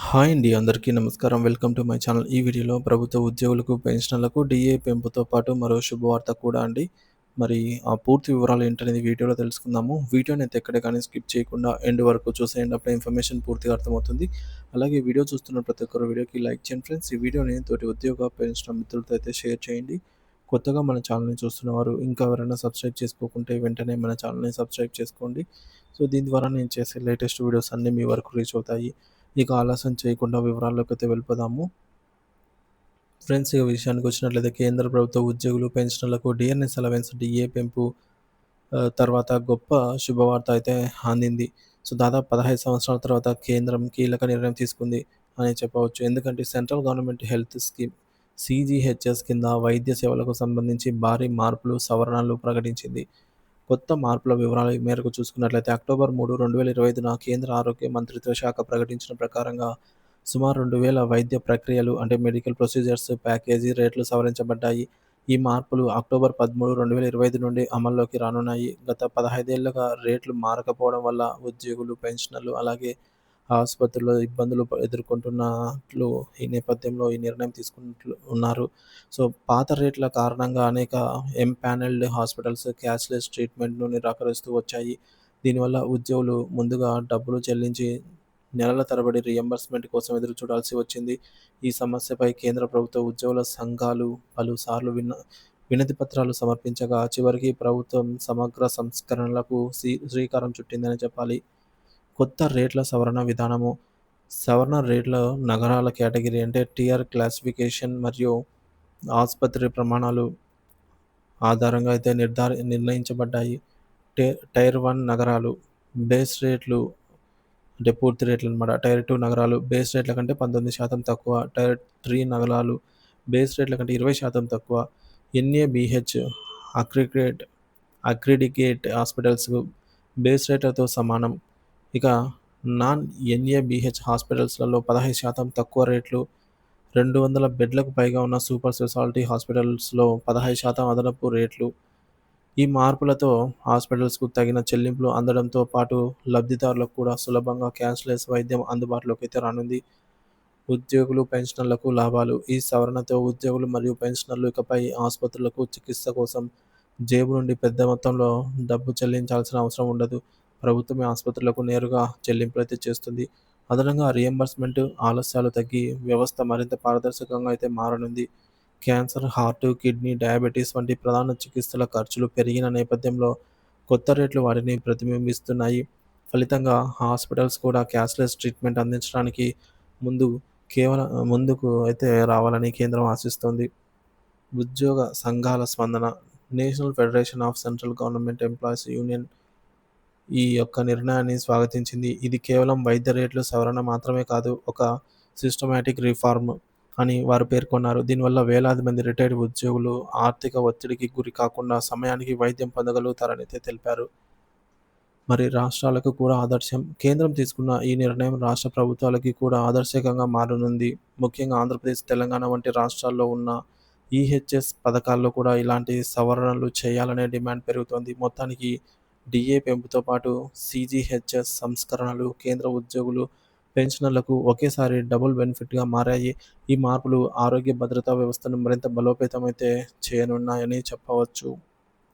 Hi అండి. అందరికీ నమస్కారం. Welcome to my channel. ఈ వీడియోలో ప్రభుత్వ ఉద్యోగులకు, పెన్షనర్లకు డీఏ పెంపుతో పాటు మరో శుభవార్త కూడా అండి. మరి ఆ పూర్తి వివరాలు ఏంటనేది వీడియోలో తెలుసుకుందాము. వీడియోనైతే ఎక్కడ గాని స్కిప్ చేయకుండా ఎండ్ వరకు చూసేయండి. అప్పుడే ఇన్ఫర్మేషన్ పూర్తిగా అర్థమవుతుంది. అలాగే వీడియో చూస్తున్న ప్రతి ఒక్కరు వీడియోకి లైక్ చేయండి ఫ్రెండ్స్. ఈ వీడియోని తోటి ఉద్యోగ, పెన్షనర్ మిత్రులతో అయితే షేర్ చేయండి. కొత్తగా మన ఛానల్‌ని చూస్తున్నవారు ఇంకా ఎవరైనా సబ్స్క్రైబ్ చేసుకోకుంటే వెంటనే మన ఛానల్‌ని సబ్స్క్రైబ్ చేసుకోండి. సో, దీని ద్వారా నేను చేసే లేటెస్ట్ వీడియోస్ అన్నీ మీ వరకు రీచ్ అవుతాయి. ఇక ఆలస్యం చేయకుండా వివరాల్లోకైతే వెళ్ళిపోదాము. ఫ్రెండ్స్, ఇక విషయానికి వచ్చినట్లయితే కేంద్ర ప్రభుత్వ ఉద్యోగులు, పెన్షనర్లకు డిఎన్ఎస్ అలవెన్స్ డిఏ పెంపు తర్వాత గొప్ప శుభవార్త అయితే అందింది. సో, దాదాపు 15 సంవత్సరాల తర్వాత కేంద్రం కీలక నిర్ణయం తీసుకుంది అని చెప్పవచ్చు. ఎందుకంటే central government health scheme CGHS కింద వైద్య సేవలకు సంబంధించి భారీ మార్పులు, సవరణలు ప్రకటించింది. కొత్త మార్పుల వివరాల మేరకు చూసుకున్నట్లయితే అక్టోబర్ 3, 2025న కేంద్ర ఆరోగ్య మంత్రిత్వ శాఖ ప్రకటించిన ప్రకారంగా సుమారు 2000 వైద్య ప్రక్రియలు అంటే మెడికల్ ప్రొసీజర్స్ ప్యాకేజీ రేట్లు సవరించబడ్డాయి. ఈ మార్పులు అక్టోబర్ 13, 2025 నుండి అమల్లోకి రానున్నాయి. గత 15 ఏళ్లుగా రేట్లు మారకపోవడం వల్ల ఉద్యోగులు, పెన్షనర్లు అలాగే ఆసుపత్రుల్లో ఇబ్బందులు ఎదుర్కొంటున్నట్లు ఈ నేపథ్యంలో ఈ నిర్ణయం తీసుకున్నట్లు ఉన్నారు. సో, పాత రేట్ల కారణంగా అనేక ఎంపానెల్డ్ హాస్పిటల్స్ క్యాష్‌లెస్ ట్రీట్‌మెంట్‌ను నిరాకరిస్తూ వచ్చాయి. దీనివల్ల ఉద్యోగులు ముందుగా డబ్బులు చెల్లించి నెలల తరబడి రీయింబర్స్‌మెంట్ కోసం ఎదురు చూడాల్సి వచ్చింది. ఈ సమస్యపై కేంద్ర ప్రభుత్వ ఉద్యోగుల సంఘాలు పలుసార్లు వినతి పత్రాలు సమర్పించగా చివరికి ప్రభుత్వం సమగ్ర సంస్కరణలకు శ్రీకారం చుట్టిందని చెప్పాలి. కొత్త రేట్ల సవరణ విధానము. సవరణ రేట్ల నగరాల కేటగిరీ అంటే టియర్ క్లాసిఫికేషన్ మరియు ఆసుపత్రి ప్రమాణాలు ఆధారంగా అయితే నిర్ణయించబడ్డాయి. టైర్ 1 నగరాలు బేస్ రేట్లు అంటే పూర్తి రేట్లనమాట. టైర్ 2 నగరాలు బేస్ రేట్ల కంటే 19% తక్కువ. టైర్ 3 నగరాలు బేస్ రేట్ల కంటే 20% తక్కువ. ఎన్ఏబీహెచ్ అక్రిడికేట్ అక్రిడికేట్ హాస్పిటల్స్ బేస్ రేట్లతో సమానం. ఇక నాన్ ఎన్ఏబీహెచ్ హాస్పిటల్స్‌లలో 15% తక్కువ రేట్లు. 200 బెడ్లకు పైగా ఉన్న సూపర్ స్పెషాలిటీ హాస్పిటల్స్‌లో 15% అదనపు రేట్లు. ఈ మార్పులతో హాస్పిటల్స్‌కు తగిన చెల్లింపులు అందడంతో పాటు లబ్ధిదారులకు కూడా సులభంగా క్యాష్‌లెస్ వైద్యం అందుబాటులోకైతే రానుంది. ఉద్యోగులు, పెన్షనర్లకు లాభాలు. ఈ సవరణతో ఉద్యోగులు మరియు పెన్షనర్లు ఇకపై ఆసుపత్రులకు చికిత్స కోసం జేబు నుండి పెద్ద మొత్తంలో డబ్బు చెల్లించాల్సిన అవసరం ఉండదు. ప్రభుత్వమే ఆసుపత్రులకు నేరుగా చెల్లింపులైతే చేస్తుంది. అదనంగా రీయింబర్స్‌మెంట్ ఆలస్యాలు తగ్గి వ్యవస్థ మరింత పారదర్శకంగా అయితే మారనుంది. క్యాన్సర్, హార్ట్, కిడ్నీ, డయాబెటిస్ వంటి ప్రధాన చికిత్సల ఖర్చులు పెరిగిన నేపథ్యంలో కొత్త రేట్లు వాటిని ప్రతిబింబిస్తున్నాయి. ఫలితంగా హాస్పిటల్స్ కూడా క్యాష్‌లెస్ ట్రీట్మెంట్ అందించడానికి ముందు ముందుకు అయితే రావాలని కేంద్రం ఆశిస్తోంది. ఉద్యోగ సంఘాల స్పందన. National federation of central government employees union ఈ యొక్క నిర్ణయాన్ని స్వాగతించింది. ఇది కేవలం వైద్య రేట్ల సవరణ మాత్రమే కాదు, ఒక సిస్టమాటిక్ రిఫార్మ్ అని వారు పేర్కొన్నారు. దీనివల్ల వేలాది మంది రిటైర్డ్ ఉద్యోగులు ఆర్థిక ఒత్తిడికి గురి కాకుండా సమయానికి వైద్యం పొందగలుగుతారని అయితే తెలిపారు. మరి రాష్ట్రాలకు కూడా ఆదర్శం. కేంద్రం తీసుకున్న ఈ నిర్ణయం రాష్ట్ర ప్రభుత్వాలకి కూడా ఆదర్శకంగా మారనుంది. ముఖ్యంగా ఆంధ్రప్రదేశ్, తెలంగాణ వంటి రాష్ట్రాల్లో ఉన్న ఈహెచ్ఎస్ పథకాల్లో కూడా ఇలాంటి సవరణలు చేయాలనే డిమాండ్ పెరుగుతోంది. మొత్తానికి డీఏ పెంపుతో పాటు సీజీహెచ్ఎస్ సంస్కరణలు కేంద్ర ఉద్యోగులు, పెన్షనర్లకు ఒకేసారి డబుల్ బెనిఫిట్‌గా మారాయి. ఈ మార్పులు ఆరోగ్య భద్రతా వ్యవస్థను మరింత బలోపేతమైతే చేయనున్నాయని చెప్పవచ్చు.